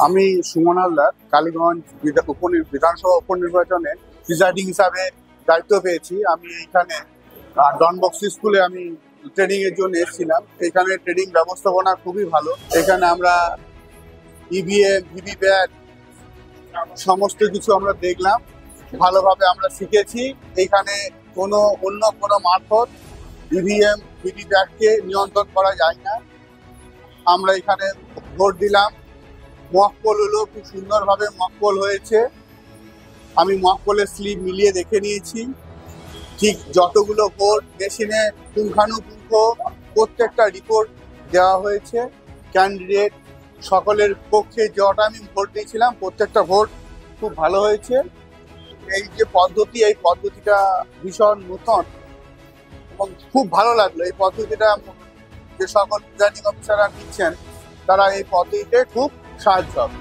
আমি সুমন হালদার কালীগঞ্জ বিধানসভা উপনির্বাচনে প্রিজাইডিং হিসাবে দায়িত্ব পেয়েছি। আমি এইখানে ডনবক্সি স্কুলে আমি ট্রেনিং এর জন্য এসেছিলাম। এখানে ট্রেনিং ব্যবস্থাপনা খুবই ভালো। এখানে আমরা ইভিএম, ভিভিপ্যাট সমস্ত কিছু আমরা দেখলাম, ভালোভাবে আমরা শিখেছি। এখানে অন্য কোনো মারফত ইভিএম, ভিভিপ্যাটকে নিয়ন্ত্রণ করা যায় না। আমরা এখানে ভোট দিলাম, মক পোল হলো, খুব সুন্দরভাবে মক পোল হয়েছে। আমি মক পোলের স্লিপ মিলিয়ে দেখে নিয়েছি, ঠিক যতগুলো ভোট মেশিনে পুঙ্খানুপুঙ্খ প্রত্যেকটা রিপোর্ট দেওয়া হয়েছে। ক্যান্ডিডেট সকলের পক্ষে যটা আমি ভোট দিয়েছিলাম প্রত্যেকটা ভোট খুব ভালো হয়েছে। এই যে পদ্ধতি, এই পদ্ধতিটা ভীষণ নূতন এবং খুব ভালো লাগলো। এই পদ্ধতিটা যে সকল প্রিজাইডিং অফিসাররা নিচ্ছেন তারা এই পদ্ধতিতে খুব সাহায্য হবে।